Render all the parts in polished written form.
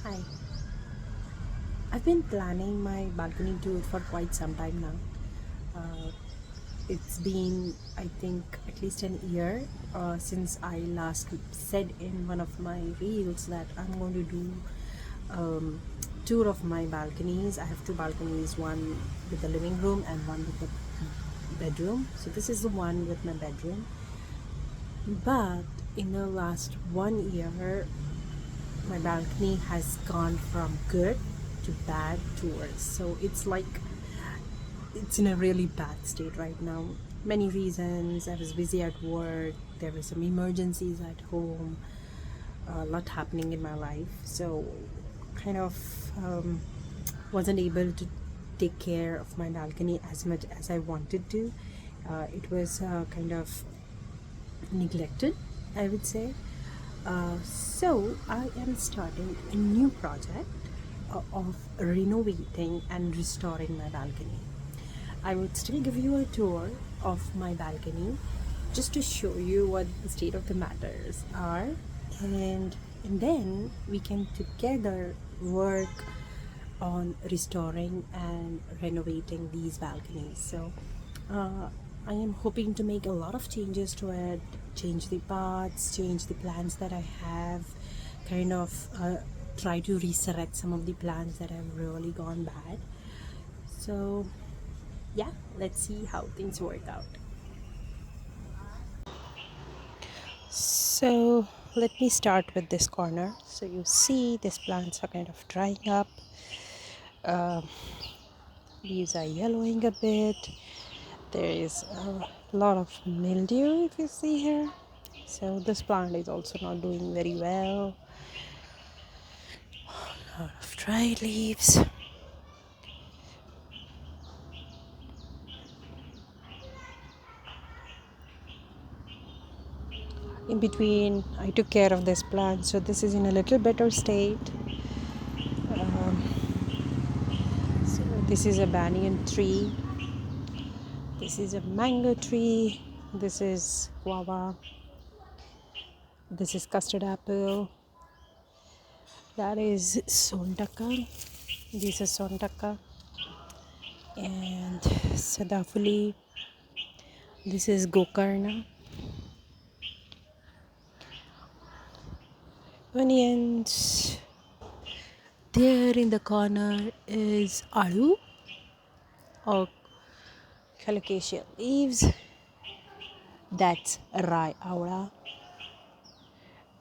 Hi. I've been planning my balcony tour for quite some time now. Uh, it's been, I think, at least an year since I last said in one of my reels that I'm going to do um, tour of my balconies. I have two balconies, one with the living room and one with the bedroom. So this is the one with my bedroom. But in the last 1 year, my balcony has gone from good to bad to worse. So it's like it's in a really bad state right now. Many reasons. I was busy at work, there were some emergencies at home, a lot happening in my life. So kind of wasn't able to take care of my balcony as much as I wanted to. It was kind of neglected, I would say. So I am starting a new project of renovating and restoring my balcony. I would still give you a tour of my balcony just to show you what the state of the matters are, and then we can together work on restoring and renovating these balconies. So uh, I am hoping to make a lot of changes to it, change the parts, change the plans that I have, kind of try to resurrect some of the plans that have really gone bad. So yeah, let's see how things work out. So let me start with this corner. So you see these plants are kind of drying up. Uh, Leaves are yellowing a bit. There is a lot of mildew if you see here. So this plant is also not doing very well. A lot of dried leaves. In between, I took care of this plant, so this is in a little better state. So this is a banyan tree. This is a mango tree. This is guava. This is custard apple. That is sontaka. This is sontaka. And sadafuli. This is gokarna. Onions. There in the corner is alu or colocasia leaves. That's rai aura.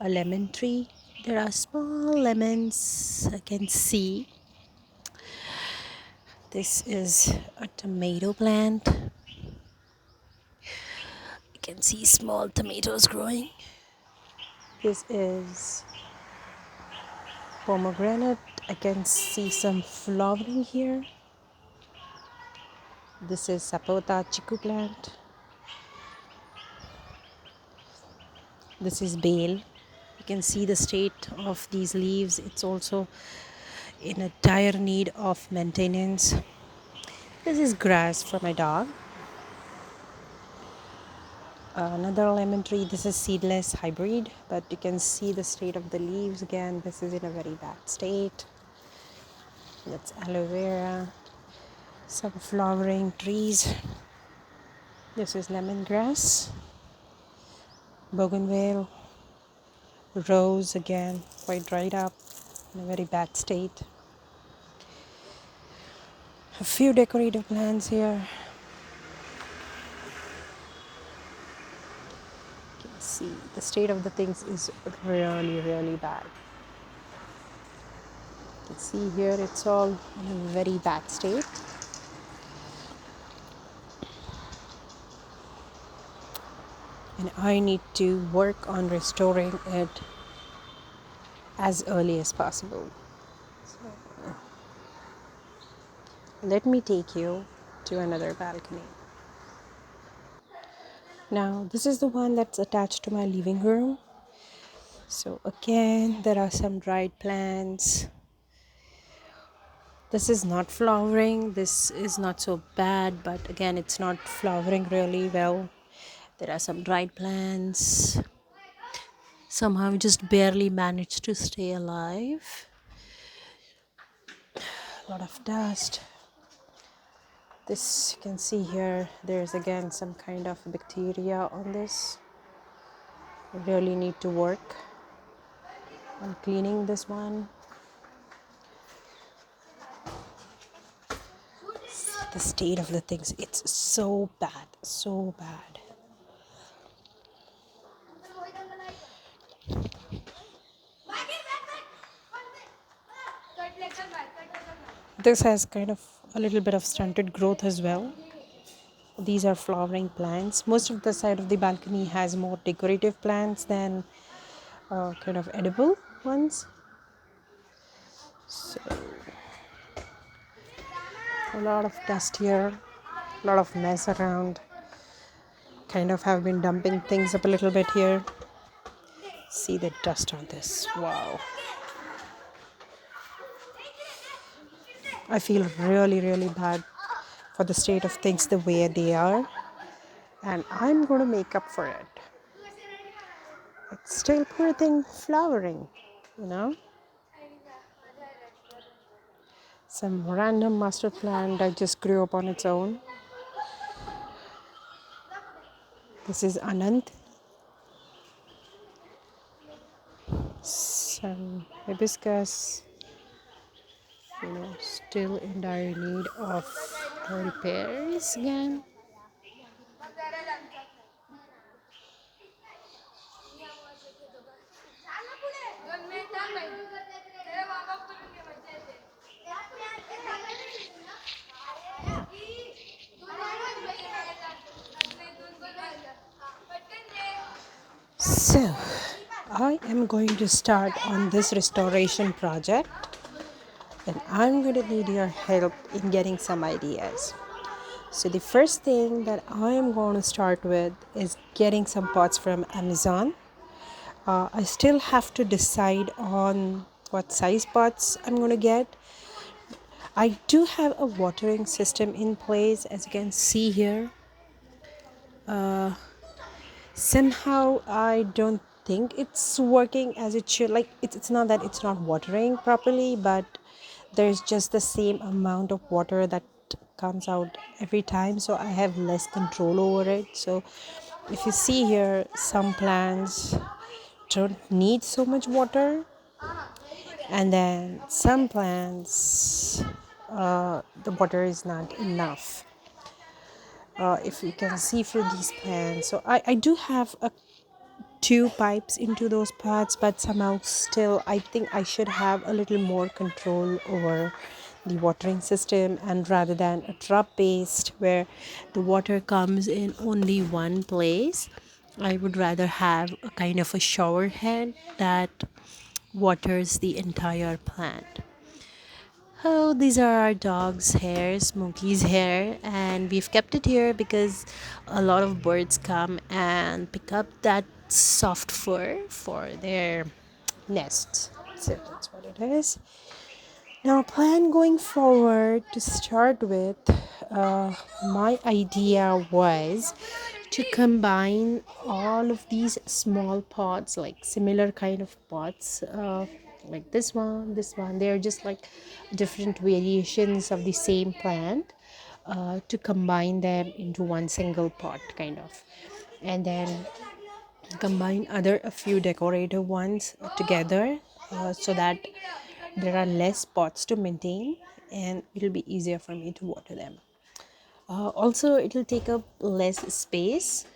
A lemon tree. There are small lemons I can see. This is a tomato plant. You can see small tomatoes growing. This is pomegranate. I can see some flowering here. This is sapota chiku plant. This is bael. You can see the state of these leaves. It's also in a dire need of maintenance. This is grass for my dog. Another lemon tree. This is seedless hybrid, but you can see the state of the leaves again. This is in a very bad state. That's aloe vera. Some flowering trees. This is lemongrass, bougainville, rose again, quite dried up, in a very bad state. A few decorative plants here. You can see the state of the things is really, really bad. You can see here it's all in a very bad state. And I need to work on restoring it as early as possible. So, let me take you to another balcony. Now, this is the one that's attached to my living room. So, again, there are some dried plants. This is not flowering. This is not so bad, but again, it's not flowering really well. There are some dried plants. Somehow, just barely managed to stay alive. lot of dust. This, you can see here, there's again some kind of bacteria on this. I really need to work on cleaning this one. The state of the things, it's so bad, so bad. This has kind of a little bit of stunted growth as well. These are flowering plants. Most of the side of the balcony has more decorative plants than kind of edible ones. So a lot of dust here, a lot of mess around. Kind of have been dumping things up a little bit here. See the dust on this. Wow. I feel really, really bad for the state of things the way they are. And I'm going to make up for it. It's still poor thing flowering, you know. Some random master plant that just grew up on its own. This is Anand. Some hibiscus, still in dire need of repairs again. So, I am going to start on this restoration project, and I'm going to need your help in getting some ideas. So the first thing that I am going to start with is getting some pots from Amazon. I still have to decide on what size pots I'm going to get. I do have a watering system in place, as you can see here. Somehow I don't think it's working as it should. Like it's not that it's not watering properly, but there's just the same amount of water that comes out every time, so I have less control over it. So if you see here, some plants don't need so much water, and then some plants the water is not enough. If you can see for these plants, so I do have two pipes into those pots, but somehow still I think I should have a little more control over the watering system, and rather than a drop based where the water comes in only one place, I would rather have a kind of a shower head that waters the entire plant. Oh, these are our dog's hair, Smokey's hair, and we've kept it here because a lot of birds come and pick up that soft fur for their nests. So that's what it is. Now, plan going forward, to start with, my idea was to combine all of these small pots, like similar kind of pots, like this one, they're just like different variations of the same plant, to combine them into one single pot kind of, and then combine a few decorative ones together, so that there are less pots to maintain and it'll be easier for me to water them. Also, it will take up less space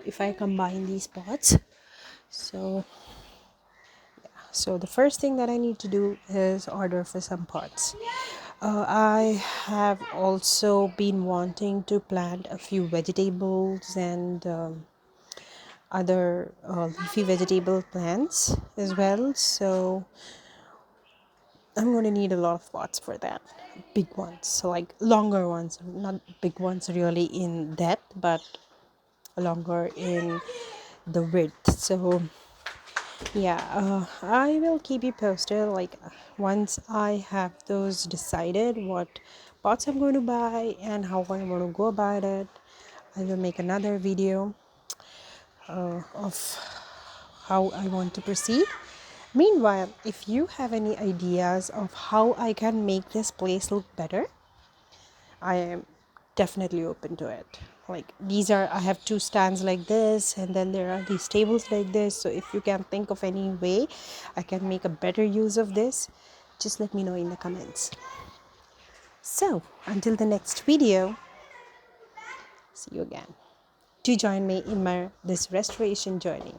if I combine these pots. So the first thing that I need to do is order for some pots. I have also been wanting to plant a few vegetables and other leafy vegetable plants as well. So I'm going to need a lot of pots for that. Big ones, so like longer ones, not big ones really in depth, but longer in the width. So yeah, I will keep you posted. Like once I have those decided, what pots I'm going to buy and how I'm going to go about it, I will make another video of how I want to proceed. Meanwhile, if you have any ideas of how I can make this place look better, I am definitely open to it. Like these are, I have two stands like this, and then there are these tables like this. So if you can think of any way I can make a better use of this, just let me know in the comments. So until the next video, see you again. Do join me in my this restoration journey.